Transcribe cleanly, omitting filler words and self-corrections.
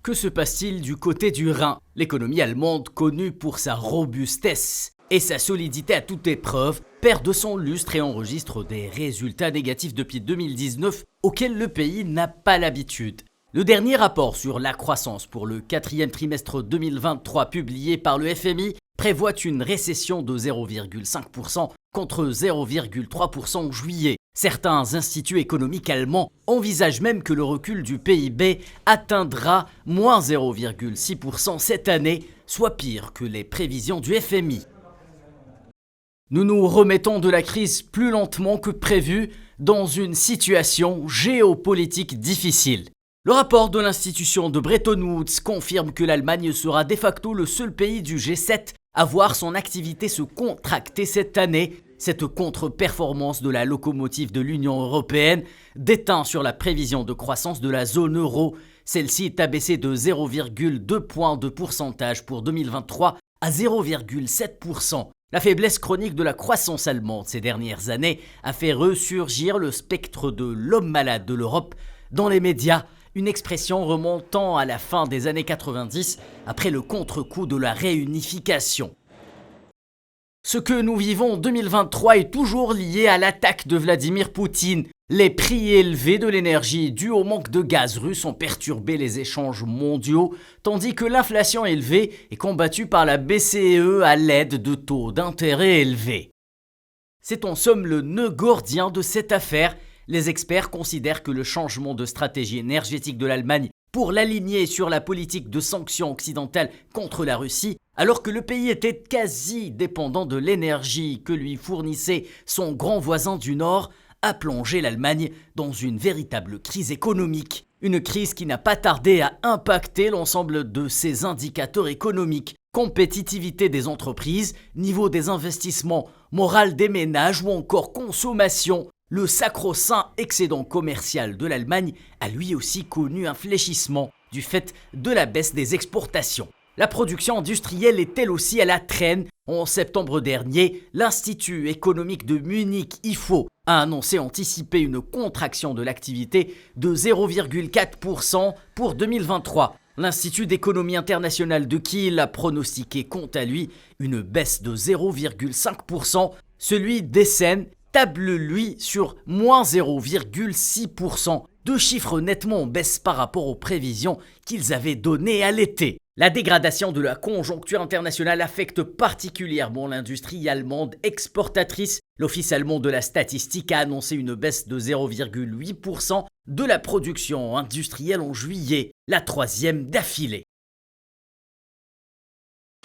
Que se passe-t-il du côté du Rhin? L'économie allemande, connue pour sa robustesse et sa solidité à toute épreuve, perd de son lustre et enregistre des résultats négatifs depuis 2019 auxquels le pays n'a pas l'habitude. Le dernier rapport sur la croissance pour le quatrième trimestre 2023 publié par le FMI prévoit une récession de 0,5% contre 0,3% en juillet. Certains instituts économiques allemands envisagent même que le recul du PIB atteindra moins 0,6% cette année, soit pire que les prévisions du FMI. Nous nous remettons de la crise plus lentement que prévu dans une situation géopolitique difficile. Le rapport de l'institution de Bretton Woods confirme que l'Allemagne sera de facto le seul pays du G7 à voir son activité se contracter cette année. Cette contre-performance de la locomotive de l'Union européenne déteint sur la prévision de croissance de la zone euro. Celle-ci est abaissée de 0,2 points de pourcentage pour 2023 à 0,7%. La faiblesse chronique de la croissance allemande ces dernières années a fait ressurgir le spectre de l'homme malade de l'Europe dans les médias, une expression remontant à la fin des années 90 après le contre-coup de la réunification. Ce que nous vivons en 2023 est toujours lié à l'attaque de Vladimir Poutine. Les prix élevés de l'énergie dus au manque de gaz russe ont perturbé les échanges mondiaux, tandis que l'inflation élevée est combattue par la BCE à l'aide de taux d'intérêt élevés. C'est en somme le nœud gordien de cette affaire. Les experts considèrent que le changement de stratégie énergétique de l'Allemagne pour l'aligner sur la politique de sanctions occidentales contre la Russie, alors que le pays était quasi dépendant de l'énergie que lui fournissait son grand voisin du Nord, a plongé l'Allemagne dans une véritable crise économique. Une crise qui n'a pas tardé à impacter l'ensemble de ses indicateurs économiques, compétitivité des entreprises, niveau des investissements, morale des ménages ou encore consommation. Le sacro-saint excédent commercial de l'Allemagne a lui aussi connu un fléchissement du fait de la baisse des exportations. La production industrielle est elle aussi à la traîne. En septembre dernier, l'Institut économique de Munich, IFO, a annoncé anticiper une contraction de l'activité de 0,4% pour 2023. L'Institut d'économie internationale de Kiel a pronostiqué quant à lui une baisse de 0,5%. Celui d'Essen table lui sur moins 0,6%, deux chiffres nettement en baisse par rapport aux prévisions qu'ils avaient données à l'été. La dégradation de la conjoncture internationale affecte particulièrement l'industrie allemande exportatrice. L'Office allemand de la statistique a annoncé une baisse de 0,8% de la production industrielle en juillet, la troisième d'affilée.